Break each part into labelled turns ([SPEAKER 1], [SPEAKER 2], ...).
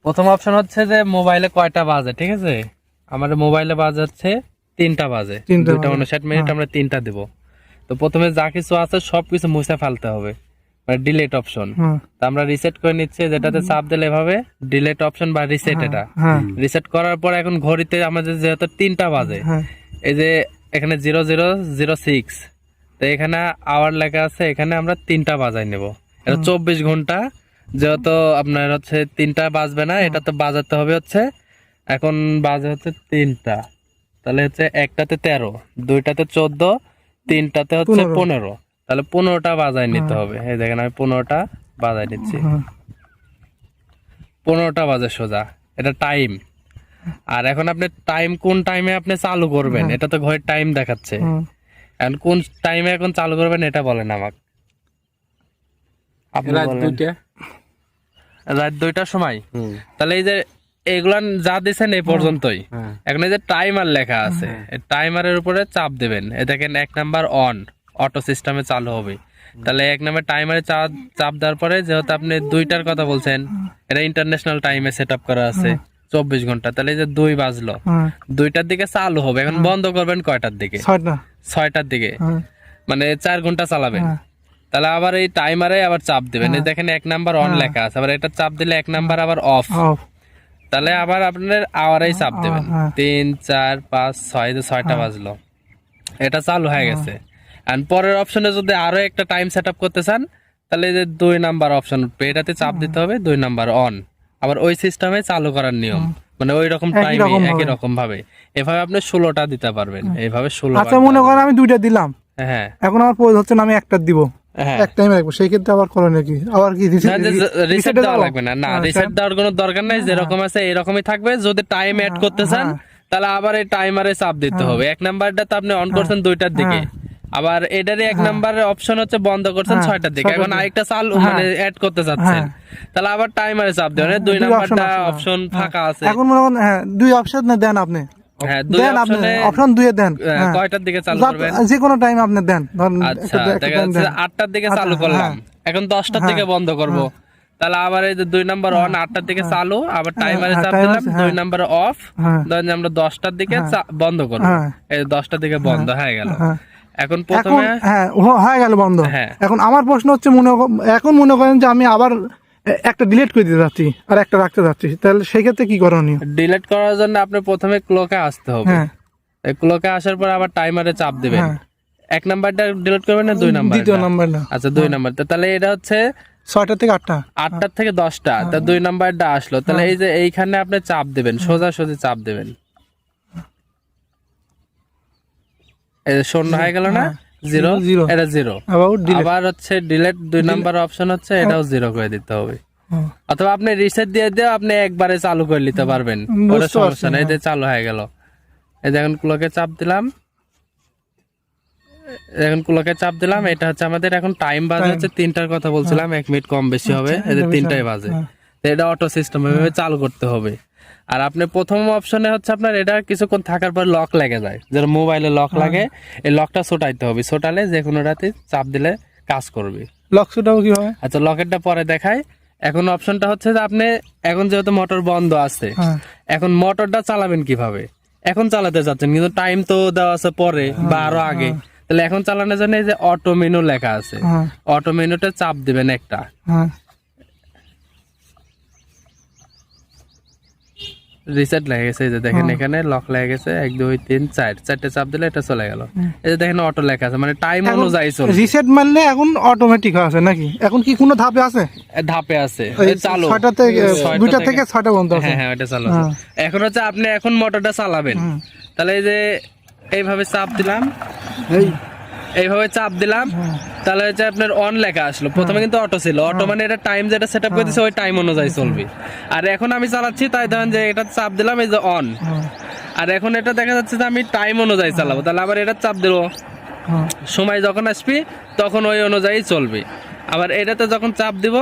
[SPEAKER 1] প্রথম অপশন হচ্ছে যে মোবাইলে কয়টা বাজে, ঠিক আছে? আমাদের মোবাইলে বাজে হচ্ছে 3টা বাজে, 2:59 আমরা 3টা দেব। তো প্রথমে যা কিছু আছে সবকিছু মুছে ফেলতে হবে, মানে ডিলিট অপশন। তো আমরা রিসেট করে নিচ্ছি, যেটাতে চাপ দিলে এভাবে ডিলিট অপশন বা রিসেট, এটা রিসেট করার পর এখন ঘড়িতে আমাদের যেহেতু 3টা বাজে, এই যে এখানে 0006, তো এখানে আওয়ার লেখা আছে, এখানে আমরা 3টা বাজাই নেব। এটা 24 ঘন্টা, যেহেতু আপনার হচ্ছে 3টা বাজবে না, এটা তো বাজাতে হবে হচ্ছে, এখন বাজে হচ্ছে 3টা, তাহলে হচ্ছে একটাতে 13, দুইটাতে 14, 3টাতে হচ্ছে 15, তাহলে 15টা বাজায় নিতে হবে। এই দেখেন আমি 15টা বাজায় নিচ্ছি, 15টা বাজে সোজা, এটা টাইম। আর এখন আপনি টাইম কোন টাইমে আপনি চালু করবেন, এটা তো ঘড়ির টাইম দেখাচ্ছে, এখন কোন টাইমে এখন চালু করবেন এটা বলেন আমাকে। আপনি বলেন রাত 2টার সময়। তাহলে এই যে এগুলা যা দিচ্ছেন এই পর্যন্তই। এখন এই যে টাইমার লেখা আছে, টাইমারের উপরে চাপ দেবেন, এ দেখেন 1 নাম্বার অন, অটো সিস্টেমে চালু হবে। তাহলে 1 নাম্বার টাইমারে চাপ দেওয়ার পরে, যেহেতু আপনি 2টার কথা বলছেন, এটা ইন্টারন্যাশনাল টাইমে সেট আপ করা আছে 24 ঘন্টা, তাহলে এই যে 2 বাজলো, 2টার দিকে চালু হবে। এখন বন্ধ করবেন কয়টার দিকে? 6টার দিকে, মানে 4 ঘন্টা চালাবেন। তাহলে আবার এই টাইমারে আবার চাপ দিবেন, এই দেখেন 1 নাম্বার অন লেখা আছে, আবার এটা চাপ দিলে 1 নাম্বার আবার অফ। তাহলে আবার আপনার আওয়ারেই চাপ দেবেন, 3 4 5 6, 6টা বাজলো, এটা চালু হয়ে গেছে। আর পরের অপশনে যদি আরো একটা টাইম সেট আপ করতে চান, তাহলে যে 2 নাম্বার অপশন উঠবে, এটাতে চাপ দিতে হবে, 2 নাম্বার অন। আবার ওই সিস্টেমে চালু করার নিয়ম, মানে ওই রকম টাইমে একই রকম ভাবে, এভাবে আপনি 16টা দিতে পারবেন, এইভাবে 16।
[SPEAKER 2] আচ্ছা, মনে করেন আমি 2টা দিলাম,
[SPEAKER 1] হ্যাঁ,
[SPEAKER 2] এখন আমার প্রয়োজন হচ্ছে না আমি একটা দিব, এক টাইমে রাখবো, সেই ক্ষেত্রে আবার করো নাকি? আবার কি
[SPEAKER 1] রিসেট দেওয়া লাগবে না, না রিসেট দেওয়ার কোনো দরকার নাই, যেরকম আছে এরকমই থাকবে। যদি টাইম অ্যাড করতে চান, তাহলে আবার এই টাইমারে চাপ দিতে হবে। 1 নাম্বারটা তো আপনি অন করছেন 2টার দিকে, আবার এটারই 1 নাম্বারের অপশন হচ্ছে বন্ধ করছেন 6টার দিকে, এখন আরেকটা চালু মানে অ্যাড করতে চাচ্ছেন, তাহলে আবার টাইমারে চাপ দেবেন, 2 নাম্বারটা অপশন ফাঁকা আছে।
[SPEAKER 2] এখন মনে করেন 2 অপশন দেন আপনি,
[SPEAKER 1] হ্যাঁ 2 অপশনে
[SPEAKER 2] অপশন 2 দেন,
[SPEAKER 1] কয়টার দিকে চালু করবেন?
[SPEAKER 2] যে কোনো টাইম আপনি দেন।
[SPEAKER 1] আচ্ছা, দেখা যাচ্ছে 8টার দিকে চালু করলাম, এখন 10টার দিকে বন্ধ করব। তাহলে আবার এই যে 2 নাম্বার অন, 8টার দিকে চালু, আবার টাইমারে চাপ দিলাম, 2 নাম্বার অফ, ধরেন আমরা 10টার দিকে বন্ধ করব, এই 10টার দিকে বন্ধ হয়ে গেল। এখন প্রথমে
[SPEAKER 2] হয়ে গেল বন্ধ। এখন আমার প্রশ্ন হচ্ছে, এখন মনে করেন যে আমি আবার একটা ডিলিট করে দিতে যাচ্ছি আর একটা রাখতে যাচ্ছি, তাহলে সেই ক্ষেত্রে কি করণীয়?
[SPEAKER 1] ডিলিট করার জন্য আপনি প্রথমে ক্লকে আসতে হবে, এই ক্লকে আসার পর আবার টাইমারে চাপ দিবেন। 1 নাম্বারটা ডিলিট করবেন না 2 নাম্বার?
[SPEAKER 2] 2 নাম্বার না।
[SPEAKER 1] আচ্ছা 2 নাম্বার, তাহলে এটা হচ্ছে
[SPEAKER 2] 6টা থেকে 8টা,
[SPEAKER 1] 8টা থেকে 10টা, তা 2 নাম্বারটা আসলো। তাহলে এই যে এইখানে আপনি চাপ দিবেন, সোজাসুজি চাপ দিবেন, এই যে 0 হয়ে গেল না, 0, এটা 0। আবার হচ্ছে ডিলিট 2 নাম্বার অপশন হচ্ছে, এটাও 0 করে দিতে হবে। অথবা আপনি রিসেট দিয়ে আপনি একবারে চালু করে নিতে পারবেন, কোনো সমস্যা নেই। এই যে চালু হয়ে গেল, এই যে এখন ক্লকে চাপ দিলাম, এখন ক্লকে চাপ দিলাম, এটা হচ্ছে আমাদের এখন টাইম বাজে হচ্ছে 3টার কথা বলছিলাম, 1 মিনিট কম বেশি হবে, এই যে 3টাই বাজে। এটা অটো সিস্টেম এভাবে চালু করতে হবে। আর আপনি প্রথম অপশনে হচ্ছে আপনার এটা কিছুক্ষণ থাকার পর লক লেগে যায়, যেটা মোবাইলে লক লাগে, এই লকটা ছোটাইতে হবে, ছোটালে যে কোনো রাতে চাপ দিলে কাজ করবে।
[SPEAKER 2] লক ছোটাবো কিভাবে?
[SPEAKER 1] আচ্ছা, লকেটটা পরে দেখাই। এখন অপশনটা হচ্ছে যে আপনি এখন যেহেতু মোটর বন্ধ আছে, এখন মোটরটা চালাবেন কিভাবে? এখন চালাতে যাচ্ছেন, কিন্তু টাইম তো দেওয়া আছে পরে বা আরো আগে, তাহলে এখন চালানোর জন্য এই যে অটো মেনু লেখা আছে, অটো মেনুতে চাপ দিবেন একটা, রিসেট লেগে গেছে, এই যে দেখেন এখানে লক লেগে গেছে, 1 2 3 4, 4টে চাপ দিলে এটা চলে গেল। এই যে দেখেন অটো লেখা আছে, মানে টাইম অনুযায়ী চলবে।
[SPEAKER 2] রিসেট মারলে এখন অটোমেটিক আছে নাকি? এখন কি কোনো ধাপে আছে?
[SPEAKER 1] ধাপে আছে, চালু
[SPEAKER 2] 6টা থেকে 2টা থেকে 6টা বন্ধ আছে।
[SPEAKER 1] হ্যাঁ এটা চালু আছে। এখন হচ্ছে আপনি এখন মোটরটা চালাবেন, তাহলে এই যে এইভাবে চাপ দিলাম, এইভাবে চাপ দিলাম, তাহলে হচ্ছে আপনার অন লেখা আসলো। প্রথমে কিন্তু অটো ছিল, অটো মানে এটা টাইম যেটা সেটআপ করে দিয়েছে ওই টাইম অনুযায়ী চলবে। আর এখন আমি চালাচ্ছি, তাই ধরেন যে এটা চাপ দিলাম, এই যে অন, আর এখন এটা দেখা যাচ্ছে যে আমি টাইম অনুযায়ী চালাবো, তাহলে আবার এটা চাপ দেবো, সময় যখন আসবে তখন ওই অনুযায়ী চলবে। আবার এটাতে যখন চাপ দিব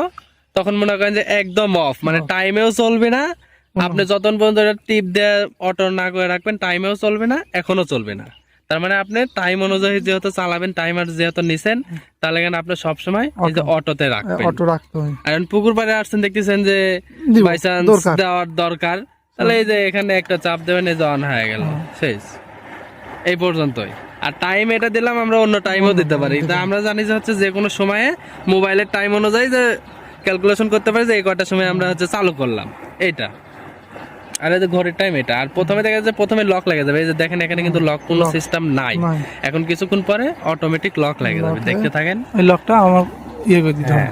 [SPEAKER 1] তখন মনে করেন যে একদম অফ, মানে টাইমেও চলবে না, আপনি যতক্ষণ পর্যন্ত টিপ দিয়ে অটো না করে রাখবেন টাইমেও চলবে না, এখনো চলবে না। তার মানে আপনি টাইম অনুযায়ী যেহেতু চালাবেন, টাইমার যেহেতু নিছেন, তাহলে এখানে আপনি সবসময় এই যে অটোতে রাখবেন।
[SPEAKER 2] অটো রাখতে হয়।
[SPEAKER 1] আর এখন পুকুর পাড়ে আসছেন, দেখতেছেন যে
[SPEAKER 2] দিব,
[SPEAKER 1] বাই চান্স
[SPEAKER 2] দরকার।
[SPEAKER 1] দেওয়ার দরকার, তাহলে এই যে এখানে একটা চাপ দেবেন, এই যে অন হয়ে গেল, শেষ। এই পর্যন্তই। আর টাইম এটা দিলাম, আমরা অন্য টাইমও দিতে পারি। তা আমরা জানি যে হচ্ছে যে কোনো সময়ে মোবাইলের টাইম অনুযায়ী যে ক্যালকুলেশন করতে পারি যে এই কয়টার সময় আমরা হচ্ছে চালু করলাম এইটা। আর এই যে ঘড়ির টাইম এটা। আর প্রথমে দেখা যাচ্ছে প্রথমে লক লেগে যাবে, এই যে দেখেন এখানে কিন্তু লক কোনো সিস্টেম নাই।
[SPEAKER 2] নাই।
[SPEAKER 1] এখন কিছুক্ষণ পরে অটোমেটিক লক লেগে যাবে, দেখতে থাকেন।
[SPEAKER 2] এই লকটা আমার ইয়ে করে দিতে হবে।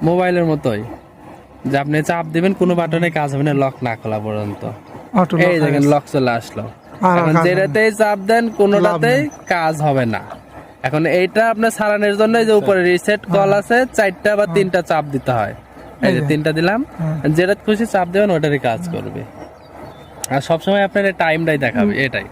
[SPEAKER 1] মোবাইলের মতোই যে আপনি চাপ দিবেন, কোনো বাটনে কাজ হবে না লক না খোলা পর্যন্ত।
[SPEAKER 2] অটো
[SPEAKER 1] এই দেখেন লক চলে আসলো।
[SPEAKER 2] আর
[SPEAKER 1] এখন
[SPEAKER 2] কাজ হবে
[SPEAKER 1] যেটাতেই চাপ দেন কোনোটাতেই কাজ হবে না। এখন এইটা আপনার সারানোর জন্য এই যে উপরে রিসেট কল আছে, 4টা বা 3টা চাপ দিতে হয়। এই যে 3টা দিলাম, যেটা খুশি চাপ দেবেন ওটারই কাজ করবে। আর সবসময় আপনার টাইমটাই দেখাবে, এটাই।